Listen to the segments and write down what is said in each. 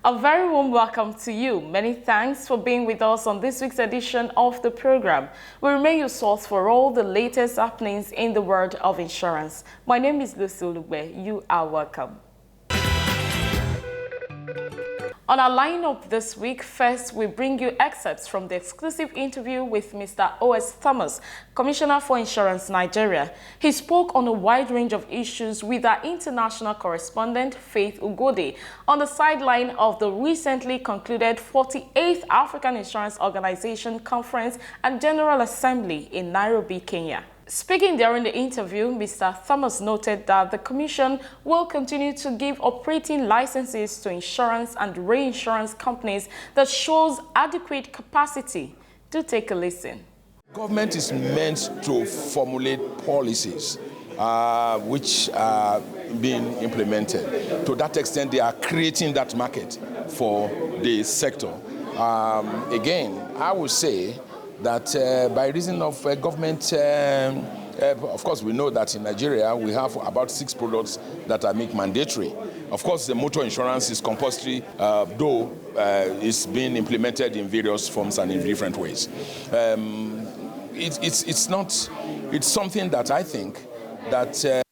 A very warm welcome to you. Many thanks for being with us on this week's edition of the program. We remain your source for all the latest happenings in the world of insurance. My name is Lucy Olugbe. You are welcome. On our lineup this week, first we bring you excerpts from the exclusive interview with Mr. O.S. Thomas, Commissioner for Insurance Nigeria. He spoke on a wide range of issues with our international correspondent, Faith Ugode, on the sideline of the recently concluded 48th African Insurance Organization Conference and General Assembly in Nairobi, Kenya. Speaking during the interview, Mr. Thomas noted that the Commission will continue to give operating licenses to insurance and reinsurance companies that shows adequate capacity. Do take a listen. Government is meant to formulate policies which are being implemented. To that extent, they are creating that market for the sector. Again, I would say that by reason of government, of course, we know that in Nigeria we have about 6 products that are made mandatory. Of course, the motor insurance is compulsory, though it's being implemented in various forms and in different ways. It's something that I think that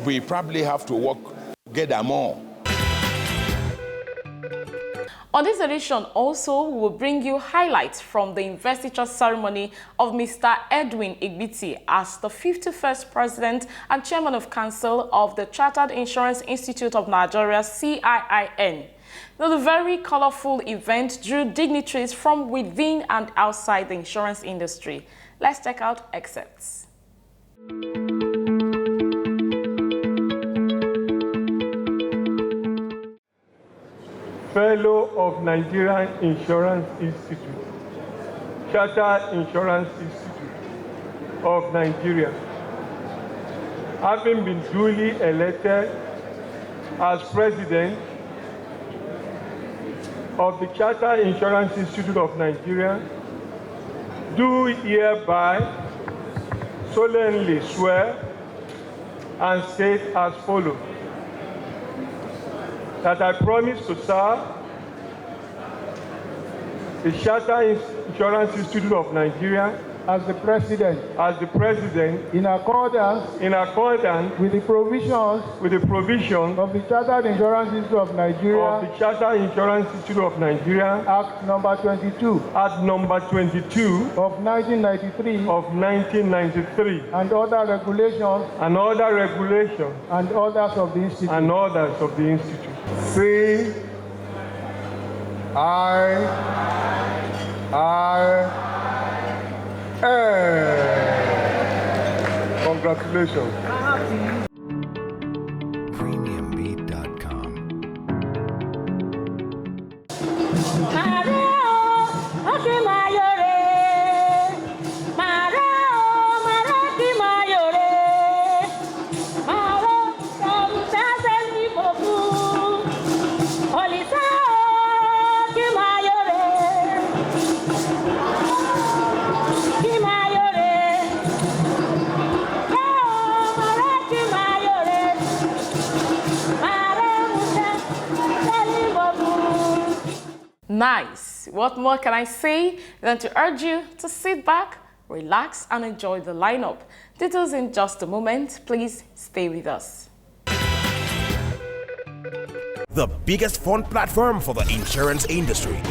we probably have to work together more. On this edition also, we will bring you highlights from the investiture ceremony of Mr. Edwin Igbiti as the 51st President and Chairman of Council of the Chartered Insurance Institute of Nigeria, CIIN. Now, the very colorful event drew dignitaries from within and outside the insurance industry. Let's check out excerpts. Fellow of Nigerian Insurance Institute, Chartered Insurance Institute of Nigeria, having been duly elected as President of the Chartered Insurance Institute of Nigeria, do hereby solemnly swear and state as follows: that I promise to serve the Chartered Insurance Institute of Nigeria as the President, in accordance with the provisions of the Chartered Insurance Institute of Nigeria, Act number 22 of 1993, and other regulations and others of the Institute. Say, Congratulations. Premiumbeat.com. Nice. What more can I say than to urge you to sit back, relax, and enjoy the lineup. Details in just a moment. Please stay with us. The biggest fun platform for the insurance industry.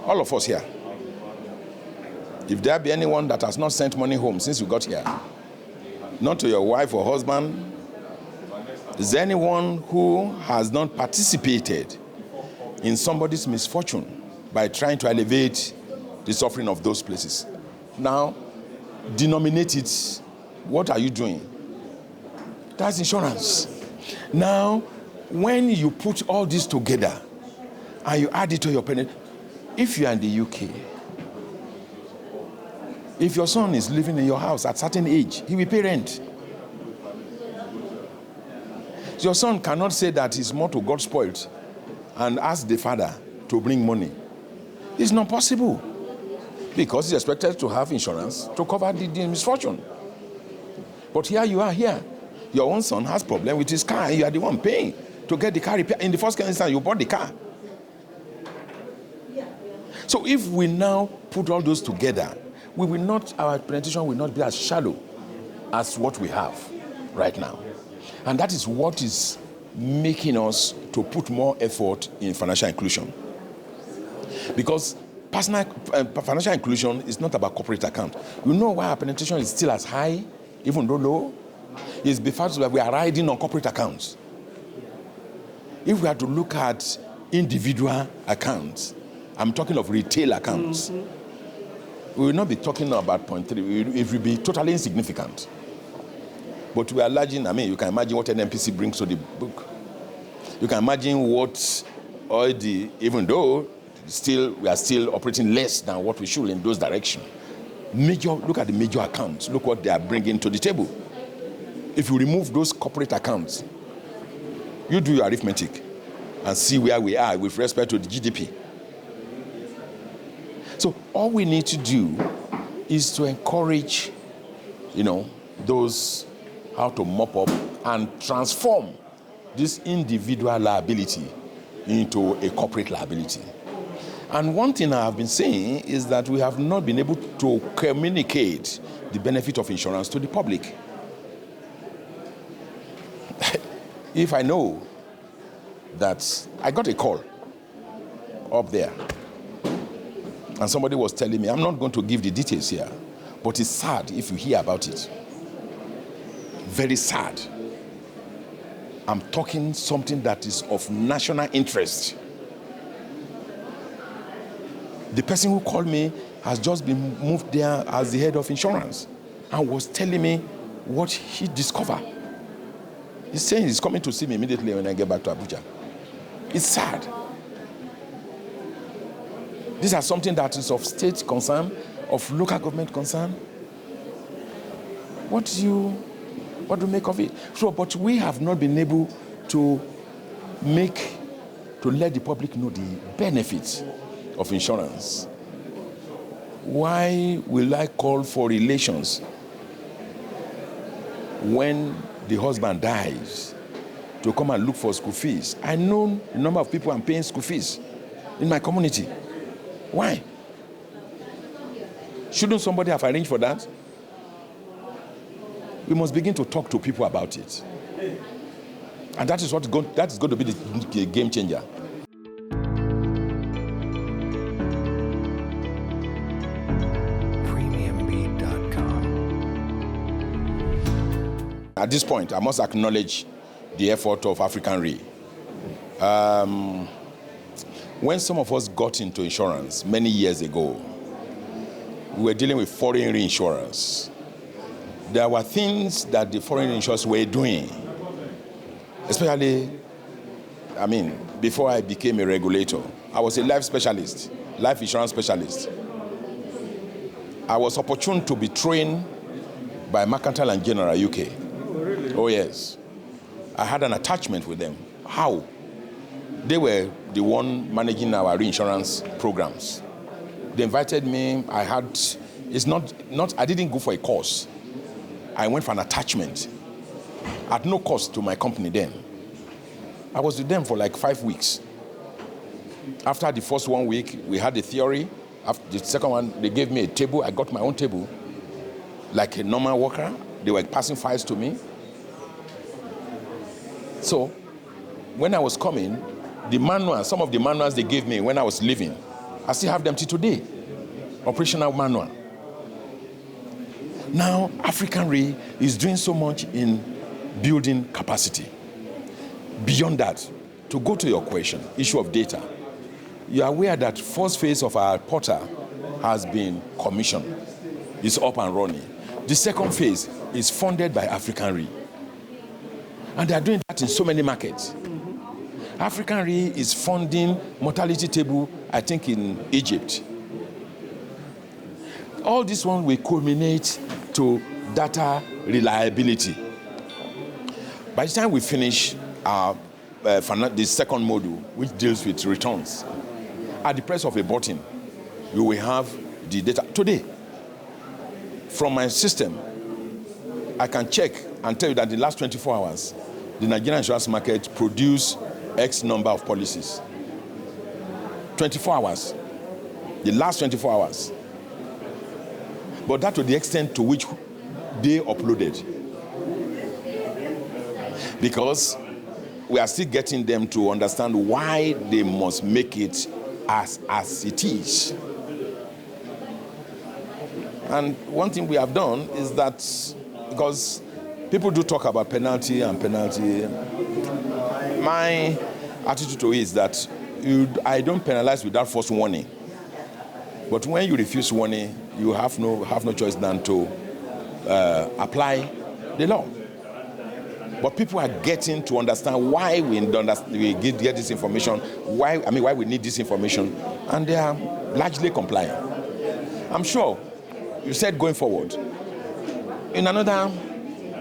All of us here, if there be anyone that has not sent money home since you got here, not to your wife or husband, is there anyone who has not participated in somebody's misfortune by trying to elevate the suffering of those places. Now, denominate it. What are you doing? That's insurance. Now, when you put all this together and you add it to your penny, if you are in the UK, if your son is living in your house at a certain age, he will pay rent. Your son cannot say that his motto got spoiled and ask the father to bring money. It's not possible because he's expected to have insurance to cover the misfortune. But here you are here. Your own son has problem with his car and you are the one paying to get the car repaired. In the first instance, you bought the car. So if we now put all those together, our penetration will not be as shallow as what we have right now. And that is what is making us to put more effort in financial inclusion. Because financial inclusion is not about corporate account. You know why our penetration is still as high, even though low? It's because we are riding on corporate accounts. If we are to look at individual accounts, I'm talking of retail accounts, we will not be talking about 0.3. It will be totally insignificant. But we are larging, you can imagine what an NPC brings to the book. You can imagine what even though we are still operating less than what we should in those directions. Look at the major accounts. Look what they are bringing to the table. If you remove those corporate accounts, you do your arithmetic and see where we are with respect to the GDP. So all we need to do is to encourage, those how to mop up and transform this individual liability into a corporate liability. And one thing I have been saying is that we have not been able to communicate the benefit of insurance to the public. If I know that I got a call up there and somebody was telling me, I'm not going to give the details here, but it's sad if you hear about it. Very sad. I'm talking something that is of national interest. The person who called me has just been moved there as the head of insurance and was telling me what he discovered. He's saying he's coming to see me immediately when I get back to Abuja. It's sad. These are something that is of state concern, of local government concern. What do you make of it? So, but we have not been able to let the public know the benefits of insurance. Why will I call for relations when the husband dies to come and look for school fees? I know the number of people I'm paying school fees in my community. Why? Shouldn't somebody have arranged for that? We must begin to talk to people about it. And that is going to be the game changer. At this point, I must acknowledge the effort of African Re. When some of us got into insurance many years ago, we were dealing with foreign reinsurance. There were things that the foreign insurers were doing, especially, before I became a regulator. I was a life insurance specialist. I was opportune to be trained by Mercantile and General UK. Oh, yes. I had an attachment with them. How? They were the one managing our reinsurance programs. They invited me. I didn't go for a course. I went for an attachment at no cost to my company then. I was with them for like 5 weeks. After the first 1 week, we had the theory. After the second one, they gave me a table. I got my own table. Like a normal worker, they were passing files to me. So, when I was coming, some of the manuals they gave me when I was leaving, I still have them till today. Operational manual. Now, African Re is doing so much in building capacity. Beyond that, to go to your question, issue of data, You are aware that first phase of our portal has been commissioned. It's up and running. The second phase is funded by African Re. And they are doing that in so many markets. African Re is funding mortality table, I think, in Egypt. All this one will culminate to data reliability. By the time we finish our the second module, which deals with returns, at the press of a button, you will have the data. Today, from my system, I can check and tell you that in the last 24 hours, the Nigerian insurance market produced X number of policies. 24 hours. The last 24 hours. But that to the extent to which they uploaded. Because we are still getting them to understand why they must make it as it is. And one thing we have done is that, because people do talk about penalty, my attitude to it is that I don't penalize without first warning. But when you refuse warning, you have no choice than to apply the law. But people are getting to understand why we get this information, why we need this information, and they are largely compliant. I'm sure you said going forward, in another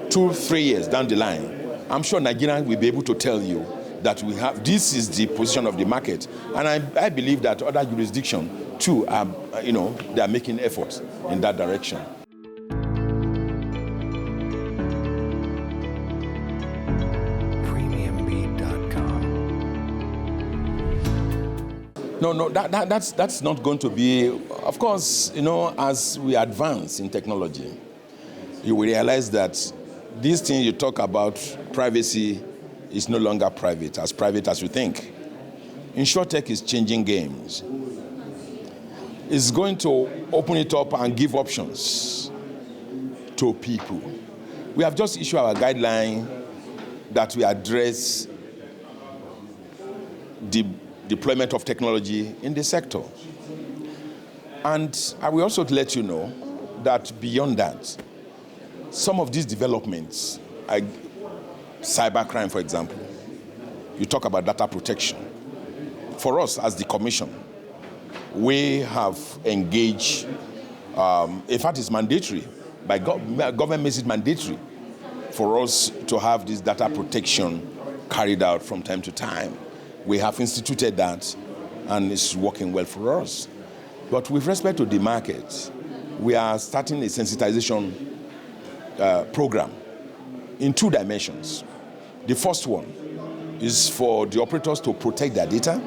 2-3 years down the line, I'm sure Nigerians will be able to tell you that this is the position of the market. And I believe that other jurisdictions too are, they are making efforts in that direction. No, that's not going to be. Of course, as we advance in technology, you will realize that this thing you talk about, privacy, is no longer private as you think. InsurTech is changing games. It's going to open it up and give options to people. We have just issued our guideline that we address the deployment of technology in the sector. And I will also let you know that beyond that, some of these developments, like cybercrime, for example, you talk about data protection. For us as the Commission, we have engaged, in fact it's mandatory, government makes it mandatory for us to have this data protection carried out from time to time. We have instituted that, and it's working well for us. But with respect to the market, we are starting a sensitization program in 2 dimensions. The first one is for the operators to protect their data.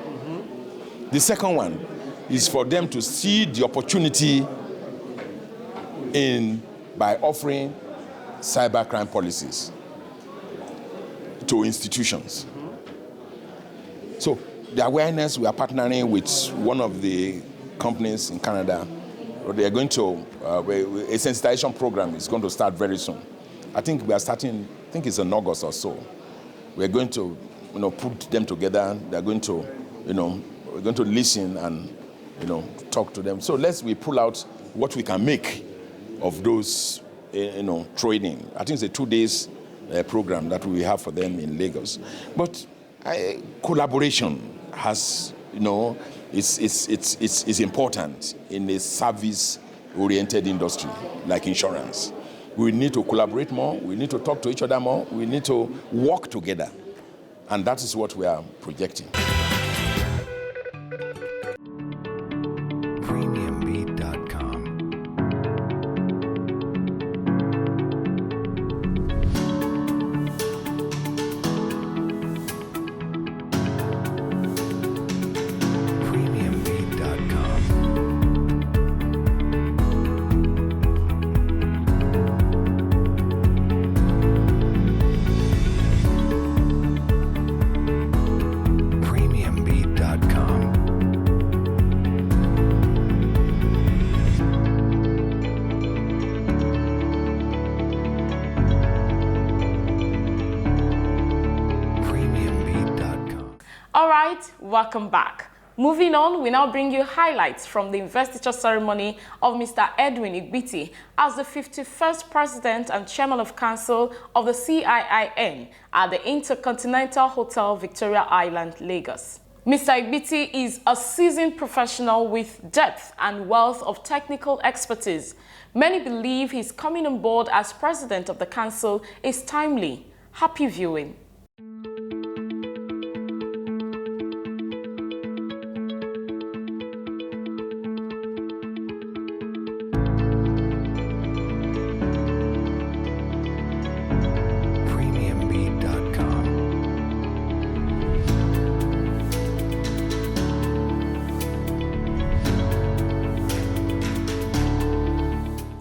The second one is for them to see the opportunity by offering cybercrime policies to institutions. So the awareness, we are partnering with one of the companies in Canada. They are going to, a sensitization program is going to start very soon. I think we are starting, I think it's in August or so. We're going to, put them together. They're going to, we're going to listen and, talk to them. So we pull out what we can make of those, training. I think it's a 2 days program that we have for them in Lagos. But collaboration has, it's important in a service-oriented industry like insurance. We need to collaborate more. We need to talk to each other more. We need to work together. And that is what we are projecting. All right, welcome back. Moving on, we now bring you highlights from the investiture ceremony of Mr. Edwin Igbiti as the 51st President and Chairman of Council of the CIIN at the Intercontinental Hotel, Victoria Island, Lagos. Mr. Igbiti is a seasoned professional with depth and wealth of technical expertise. Many believe his coming on board as President of the Council is timely. Happy viewing.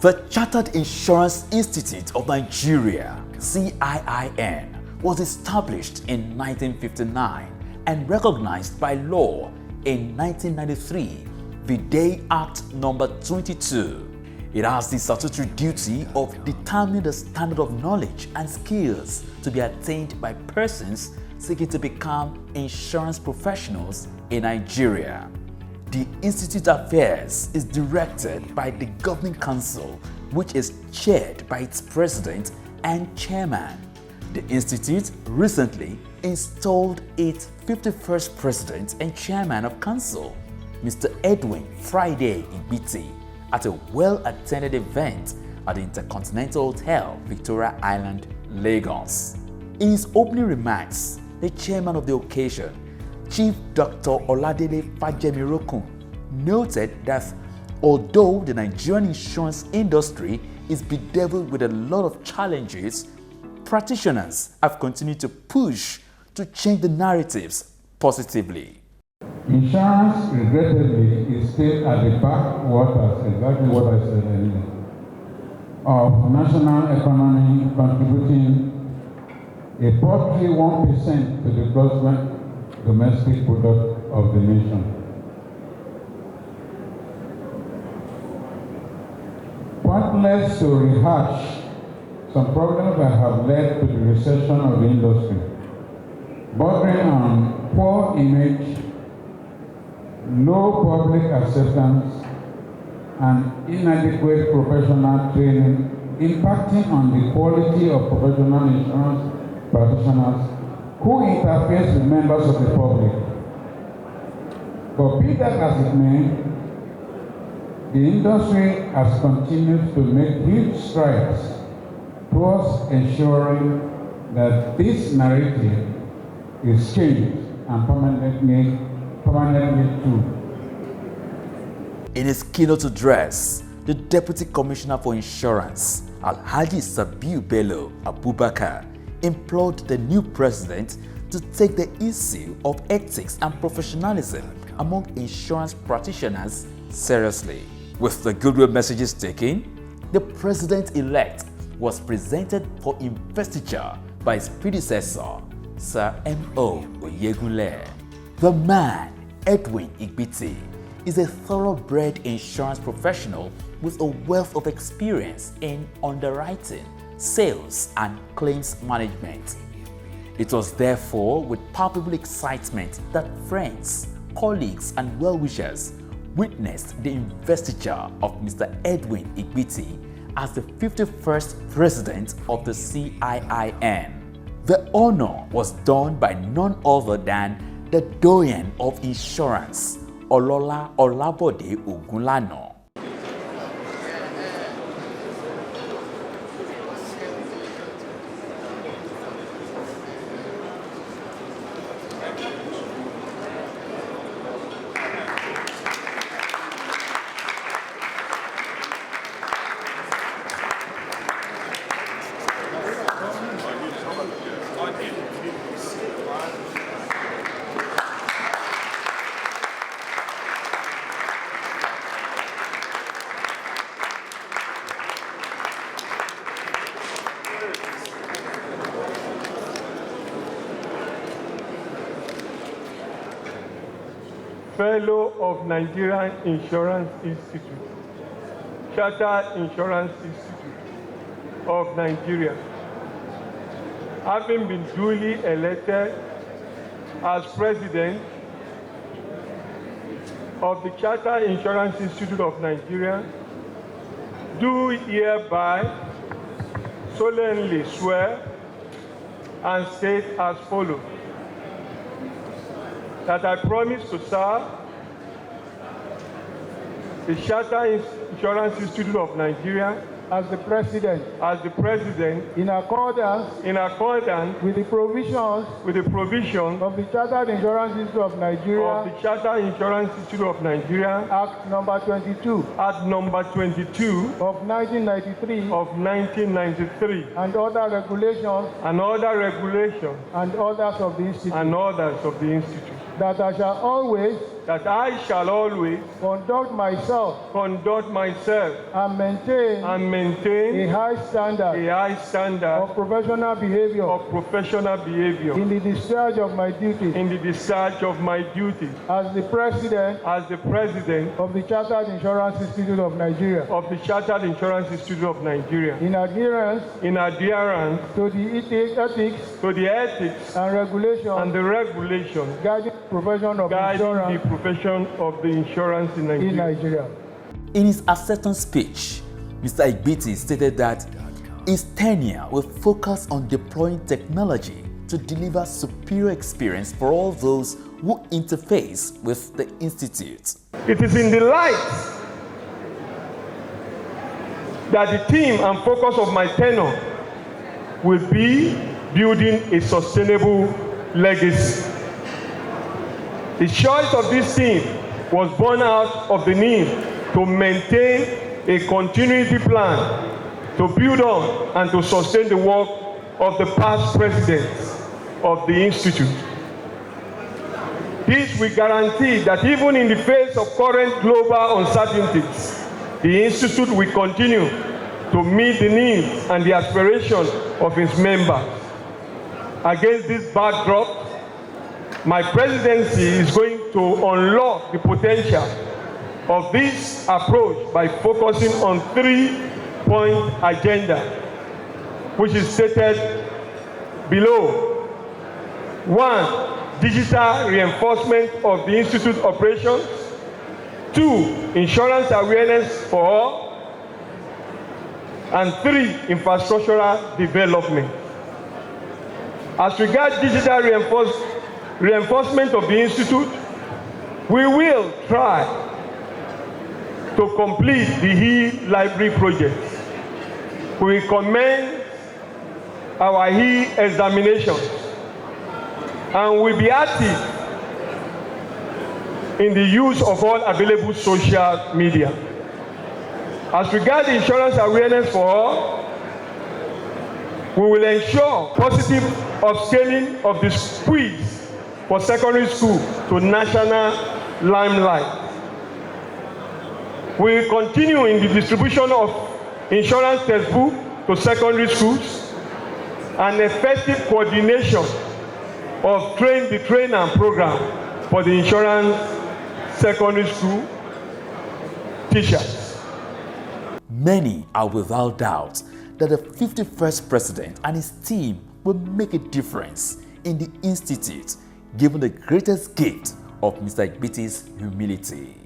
The Chartered Insurance Institute of Nigeria, CIIN, was established in 1959 and recognized by law in 1993, the Day Act number 22. It has the statutory duty of determining the standard of knowledge and skills to be attained by persons seeking to become insurance professionals in Nigeria. The Institute's affairs is directed by the Governing Council, which is chaired by its president and chairman. The Institute recently installed its 51st president and chairman of council, Mr. Edwin Friday Igbiti, at a well-attended event at the Intercontinental Hotel, Victoria Island, Lagos. In his opening remarks, the chairman of the occasion, Chief Dr. Oladele Fajemirokun, noted that although the Nigerian insurance industry is bedeviled with a lot of challenges, practitioners have continued to push to change the narratives positively. Insurance, regrettably, is still at the backwaters, exactly what I said earlier, of national economy, contributing a paltry 1% to the gross domestic product of the nation. Pointless to rehash some problems that have led to the recession of the industry, bordering on poor image, low public acceptance, and inadequate professional training, impacting on the quality of professional insurance practitioners who interface with members of the public. But be that as it may, the industry has continued to make huge strides towards ensuring that this narrative is changed and permanently true. In his keynote address, the Deputy Commissioner for Insurance, Alhaji Sabiu Bello Abubakar, implored the new president to take the issue of ethics and professionalism among insurance practitioners seriously. With the goodwill messages taken, the president-elect was presented for investiture by his predecessor, Sir M.O. Oyegunle. The man, Edwin Igbiti, is a thoroughbred insurance professional with a wealth of experience in underwriting, sales, and claims management. It was therefore with palpable excitement that friends, colleagues, and well-wishers witnessed the investiture of Mr. Edwin Igbiti as the 51st President of the CIIN. The honor was done by none other than the doyen of insurance, Olola Olabode Ogunlana. Fellow of Nigerian Insurance Institute, Chartered Insurance Institute of Nigeria, having been duly elected as President of the Chartered Insurance Institute of Nigeria, do hereby solemnly swear and state as follows: that I promise to serve the Chartered Insurance Institute of Nigeria as the President, in accordance with the provisions of the Chartered Insurance Institute of Nigeria, Act number 22 of 1993, and other regulations and others of the Institute, that I shall always conduct myself and maintain a high standard of professional behavior in the discharge of my duties as the President of the Chartered Insurance Institute of Nigeria, in adherence to the ethics and regulations guiding the profession of the insurance in Nigeria. In his acceptance speech, Mr. Igbiti stated that his tenure will focus on deploying technology to deliver superior experience for all those who interface with the Institute. It is in the light that the theme and focus of my tenure will be building a sustainable legacy. The choice of this theme was born out of the need to maintain a continuity plan to build on and to sustain the work of the past presidents of the Institute. This will guarantee that even in the face of current global uncertainties, the Institute will continue to meet the needs and the aspirations of its members. Against this backdrop, my presidency is going to unlock the potential of this approach by focusing on 3-point agenda, which is stated below. 1, digital reinforcement of the Institute operations. 2, insurance awareness for all. And 3, infrastructural development. As regards digital reinforcement of the Institute, we will try to complete the e-library project. We will commence our e-examinations and will be active in the use of all available social media. As regards the insurance awareness for all, we will ensure positive upscaling of the quiz for secondary school to national limelight. We will continue in the distribution of insurance textbooks to secondary schools and effective coordination of train-the-trainer program for the insurance secondary school teachers. Many are without doubt that the 51st president and his team will make a difference in the Institute, given the greatest gift of Mr. Igbiti's humility.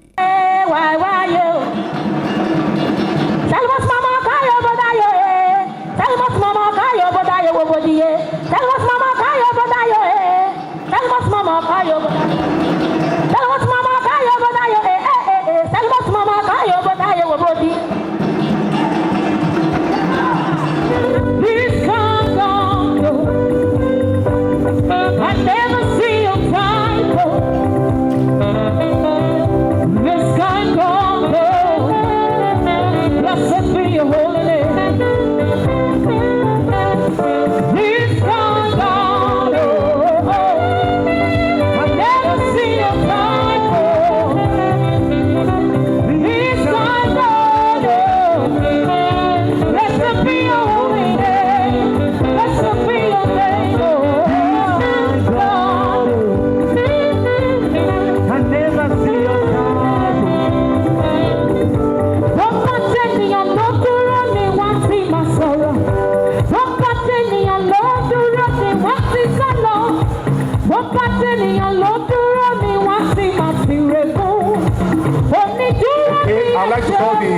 I'd like to call the...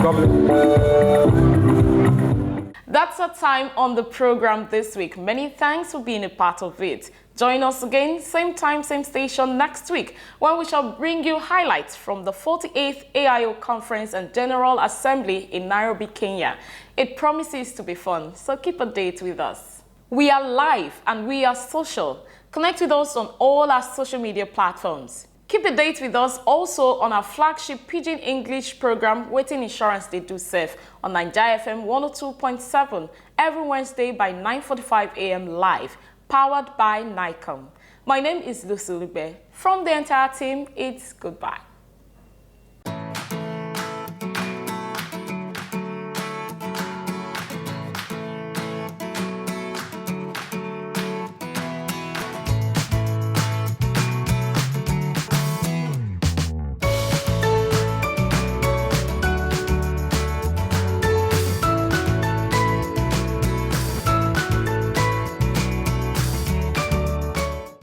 God bless. That's our time on the program this week. Many thanks for being a part of it. Join us again, same time, same station next week, when we shall bring you highlights from the 48th AIO Conference and General Assembly in Nairobi, Kenya. It promises to be fun, so keep a date with us. We are live and we are social. Connect with us on all our social media platforms. Keep the date with us also on our flagship Pidgin English program, Waiting Insurance They Do Safe, on Nigeria FM 102.7 every Wednesday by 9:45 a.m. live, powered by NICOM. My name is Lucy Lube. From the entire team, it's goodbye.